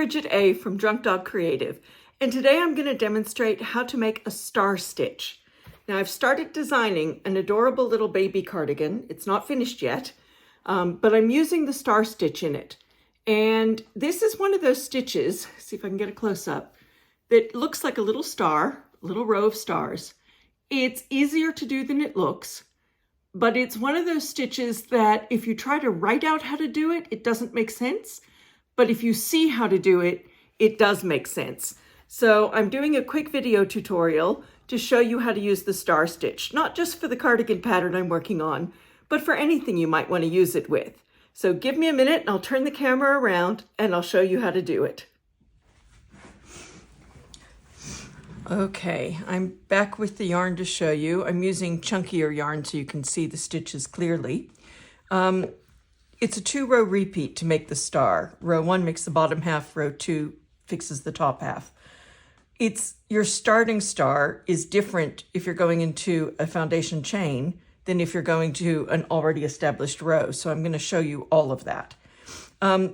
Bridget A. from Drunk Dog Creative, and today I'm going to demonstrate how to make a star stitch. Now I've started designing an adorable little baby cardigan. It's not finished yet, but I'm using the star stitch in it. And this is one of those stitches, see if I can get a close-up, that looks like a little star, a little row of stars. It's easier to do than it looks, but it's one of those stitches that if you try to write out how to do it, it doesn't make sense. But if you see how to do it, it does make sense. So I'm doing a quick video tutorial to show you how to use the star stitch, not just for the cardigan pattern I'm working on, but for anything you might want to use it with. So give me a minute and I'll turn the camera around and I'll show you how to do it. Okay, I'm back with the yarn to show you. I'm using chunkier yarn so you can see the stitches clearly. It's a 2-row repeat to make the star. Row 1 makes the bottom half, row 2 fixes the top half. Your starting star is different if you're going into a foundation chain than if you're going to an already established row. So I'm going to show you all of that.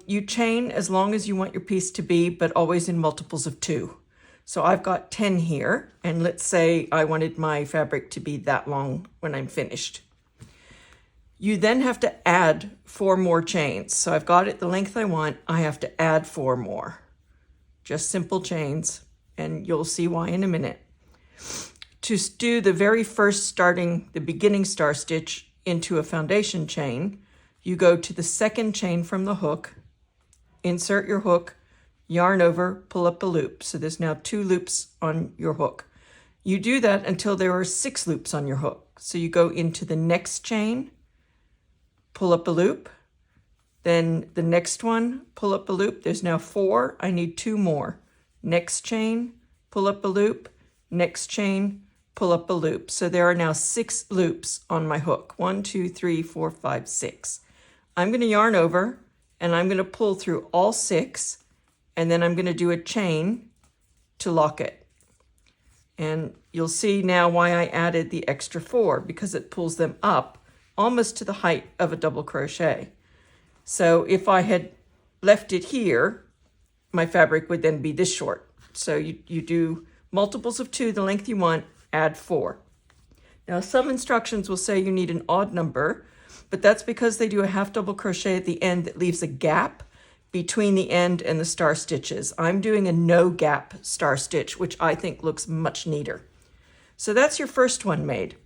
You chain as long as you want your piece to be, but always in multiples of 2. So I've got 10 here, and let's say I wanted my fabric to be that long when I'm finished. You then have to add 4 more chains. So I've got it the length I want, I have to add 4 more. Just simple chains, and you'll see why in a minute. To do the very first the beginning star stitch into a foundation chain, you go to the second chain from the hook, insert your hook, yarn over, pull up a loop. So there's now 2 loops on your hook. You do that until there are 6 loops on your hook. So you go into the next chain, pull up a loop, then the next one, pull up a loop. There's now 4, I need 2 more. Next chain, pull up a loop, next chain, pull up a loop. So there are now 6 loops on my hook. 1, 2, 3, 4, 5, 6. I'm going to yarn over and I'm going to pull through all 6, and then I'm going to do a chain to lock it. And you'll see now why I added the extra 4, because it pulls them up almost to the height of a double crochet. So if I had left it here, my fabric would then be this short. So you do multiples of 2, the length you want, add 4. Now some instructions will say you need an odd number, but that's because they do a half double crochet at the end that leaves a gap between the end and the star stitches. I'm doing a no gap star stitch, which I think looks much neater. So that's your first one made.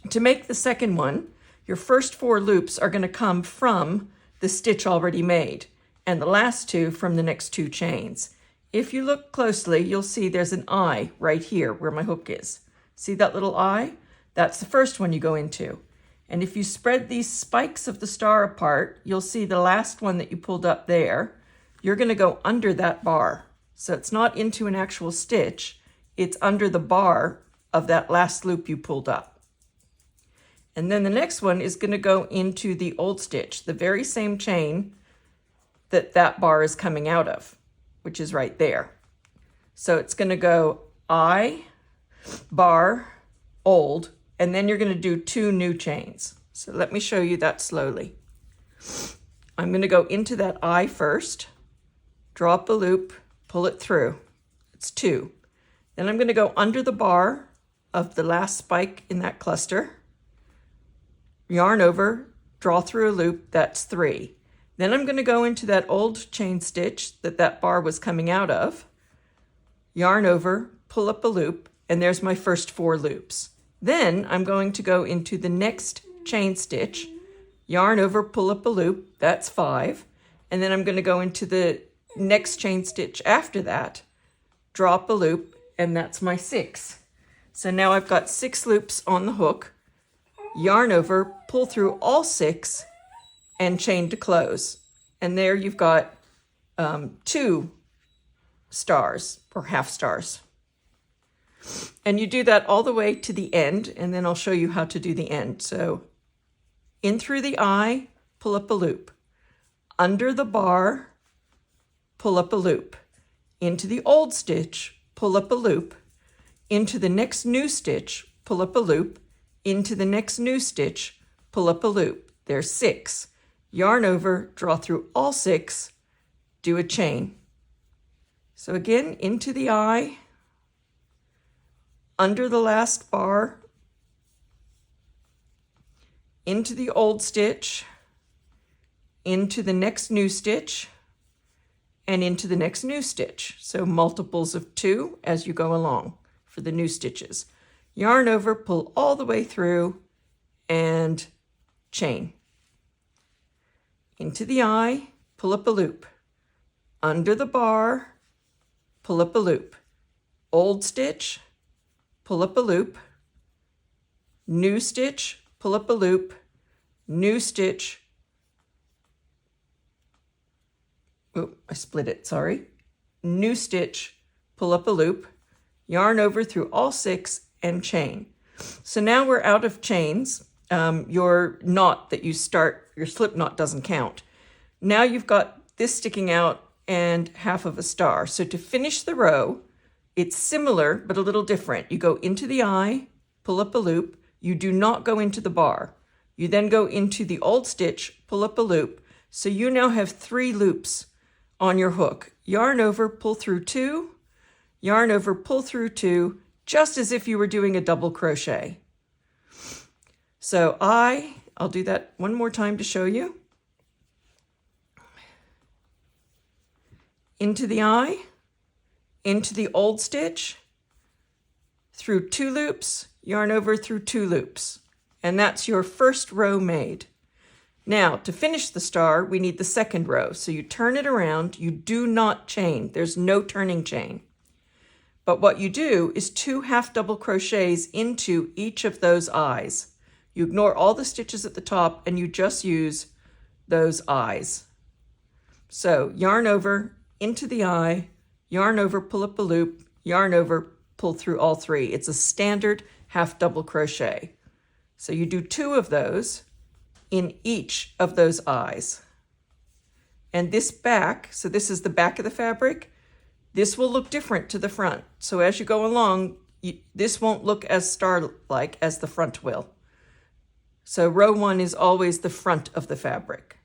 To make the second one, your first 4 loops are going to come from the stitch already made, and the last 2 from the next 2 chains. If you look closely, you'll see there's an eye right here where my hook is. See that little eye? That's the first one you go into. And if you spread these spikes of the star apart, you'll see the last one that you pulled up there. You're going to go under that bar. So it's not into an actual stitch, it's under the bar of that last loop you pulled up. And then the next one is going to go into the old stitch, the very same chain that bar is coming out of, which is right there. So it's going to go I, bar, old, and then you're going to do 2 new chains. So let me show you that slowly. I'm going to go into that I first, draw up a loop, pull it through. It's 2. Then I'm going to go under the bar of the last spike in that cluster, yarn over, draw through a loop, that's 3. Then I'm going to go into that old chain stitch that bar was coming out of, yarn over, pull up a loop, and there's my first 4 loops. Then I'm going to go into the next chain stitch, yarn over, pull up a loop, that's 5. And then I'm going to go into the next chain stitch after that, drop a loop, and that's my 6. So now I've got 6 loops on the hook, yarn over, pull through all 6, and chain to close. And there you've got 2 stars, or half stars. And you do that all the way to the end, and then I'll show you how to do the end. So in through the eye, pull up a loop. Under the bar, pull up a loop. Into the old stitch, pull up a loop. Into the next new stitch, pull up a loop. Into the next new stitch, pull up a loop. There's 6. Yarn over, draw through all 6, do a chain, So again, into the eye, under the last bar, into the old stitch, into the next new stitch, and into the next new stitch. So multiples of 2 as you go along for the new stitches. Yarn over, pull all the way through, and chain. Into the eye, pull up a loop. Under the bar, pull up a loop. Old stitch, pull up a loop. New stitch, pull up a loop. New stitch. Oh, I split it, sorry. New stitch, pull up a loop. Yarn over through all 6 and chain. So now we're out of chains. Your knot that you start, your slip knot doesn't count. Now you've got this sticking out and half of a star. So to finish the row, it's similar but a little different. You go into the eye, pull up a loop. You do not go into the bar. You then go into the old stitch, pull up a loop. So you now have 3 loops on your hook. Yarn over, pull through 2, yarn over, pull through 2, just as if you were doing a double crochet. So I'll do that one more time to show you. Into the eye, into the old stitch, through 2 loops, yarn over through 2 loops. And that's your first row made. Now, to finish the star, we need the second row. So you turn it around, you do not chain. There's no turning chain. But what you do is 2 half double crochets into each of those eyes. You ignore all the stitches at the top and you just use those eyes. So yarn over, into the eye, yarn over, pull up a loop, yarn over, pull through all 3. It's a standard half double crochet. So you do 2 of those in each of those eyes. And this back, so this is the back of the fabric, this will look different to the front. So as you go along, this won't look as star-like as the front will. So row 1 is always the front of the fabric.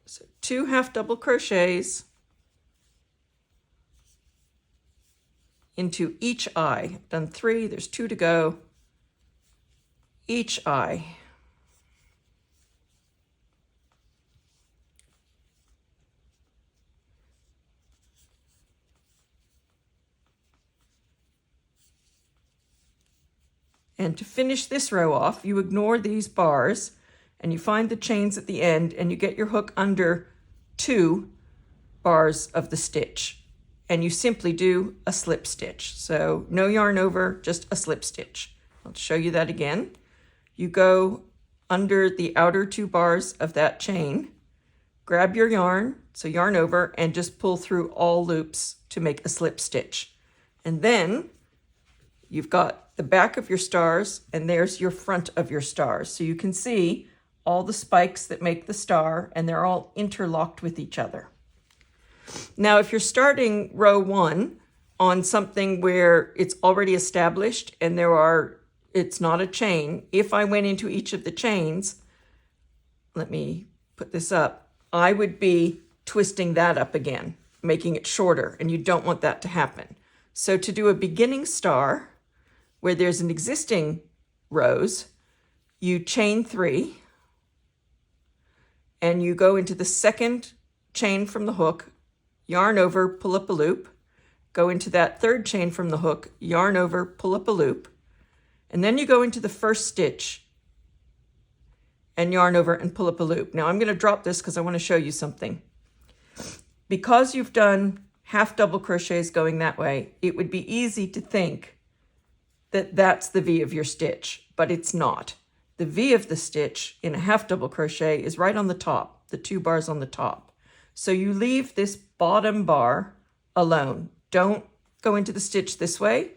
So 2 half double crochets into each eye. I've done 3, there's 2 to go. Each eye. And to finish this row off, you ignore these bars and you find the chains at the end and you get your hook under 2 bars of the stitch. And you simply do a slip stitch. So no yarn over, just a slip stitch. I'll show you that again. You go under the outer 2 bars of that chain, grab your yarn, so yarn over, and just pull through all loops to make a slip stitch. And then you've got the back of your stars, and there's your front of your stars. So you can see all the spikes that make the star, and they're all interlocked with each other. Now, if you're starting row 1 on something where it's already established and it's not a chain, if I went into each of the chains, let me put this up, I would be twisting that up again, making it shorter, and you don't want that to happen. So to do a beginning star, where there's an existing rows, you chain 3, and you go into the second chain from the hook, yarn over, pull up a loop, go into that third chain from the hook, yarn over, pull up a loop, and then you go into the first stitch and yarn over and pull up a loop. Now I'm going to drop this because I want to show you something. Because you've done half double crochets going that way, it would be easy to think that that's the V of your stitch, but it's not. The V of the stitch in a half double crochet is right on the top, the 2 bars on the top. So you leave this bottom bar alone. Don't go into the stitch this way.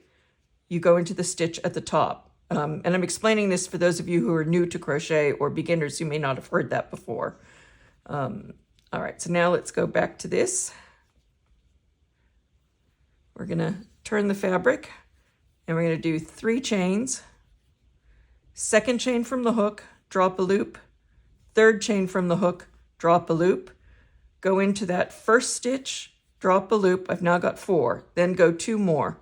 You go into the stitch at the top. And I'm explaining this for those of you who are new to crochet or beginners who may not have heard that before. All right, so now let's go back to this. We're gonna turn the fabric and we're gonna do 3 chains. Second chain from the hook, drop a loop. Third chain from the hook, drop a loop. Go into that first stitch drop a loop. I've now got 4. Then go 2 more.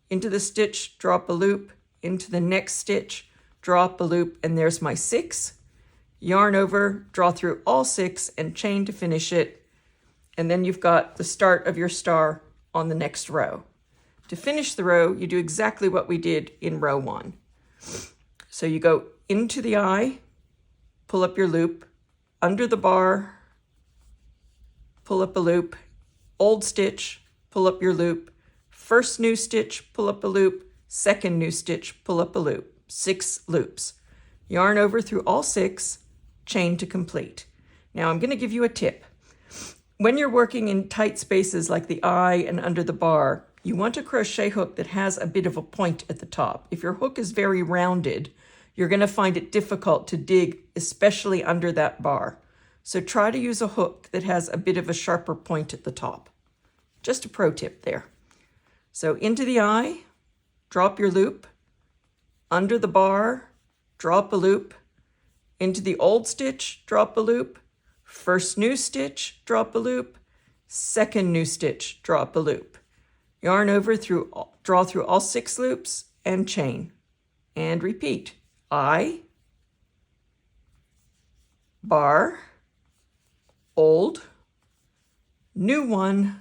Into the stitch, drop a loop. Into the next stitch, drop a loop, and there's my 6. Yarn over, draw through all 6, and chain to finish it. And then you've got the start of your star on the next row. To finish the row, you do exactly what we did in row 1. So you go into the eye, pull up your loop, under the bar, pull up a loop, old stitch, pull up your loop, first new stitch, pull up a loop, second new stitch, pull up a loop, 6 loops. Yarn over through all 6, chain to complete. Now I'm going to give you a tip. When you're working in tight spaces like the eye and under the bar, you want a crochet hook that has a bit of a point at the top. If your hook is very rounded, you're going to find it difficult to dig, especially under that bar. So try to use a hook that has a bit of a sharper point at the top. Just a pro tip there. So into the eye, drop your loop, under the bar, drop a loop, into the old stitch, drop a loop, first new stitch, drop a loop, second new stitch, drop a loop. Yarn over through, draw through all 6 loops and chain. And repeat. Eye, bar, old, new 1,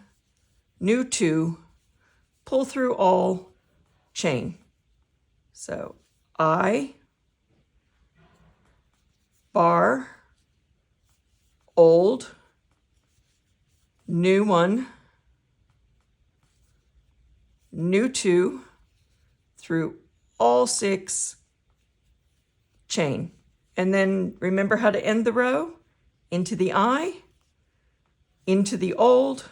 new 2, pull through all, chain. So eye, bar, old, new 1, new 2, through all 6, chain. And then remember how to end the row? Into the eye, into the old,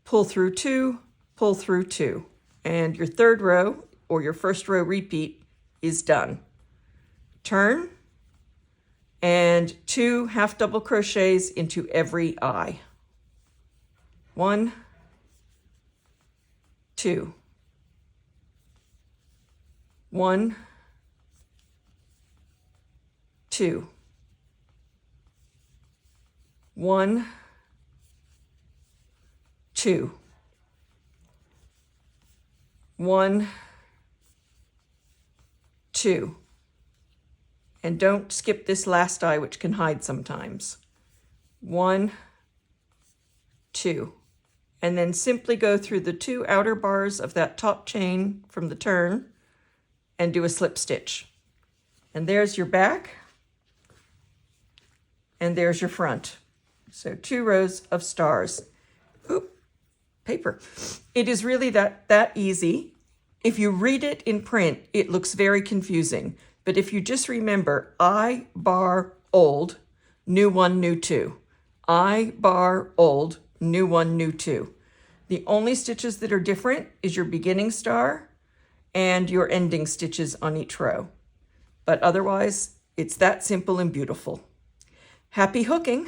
pull through 2, pull through 2. And your third row, or your first row repeat, is done. Turn, and 2 half double crochets into every eye. 1, 2, 1, 2, 1, 2, 1, 2. And don't skip this last eye, which can hide sometimes. 1, 2. And then simply go through the 2 outer bars of that top chain from the turn and do a slip stitch. And there's your back, and there's your front. So 2 rows of stars. Oop, paper. It is really that easy. If you read it in print, it looks very confusing. But if you just remember I, bar, old, new 1, new 2. I, bar, old, new 1, new 2. The only stitches that are different is your beginning star and your ending stitches on each row. But otherwise, it's that simple and beautiful. Happy hooking!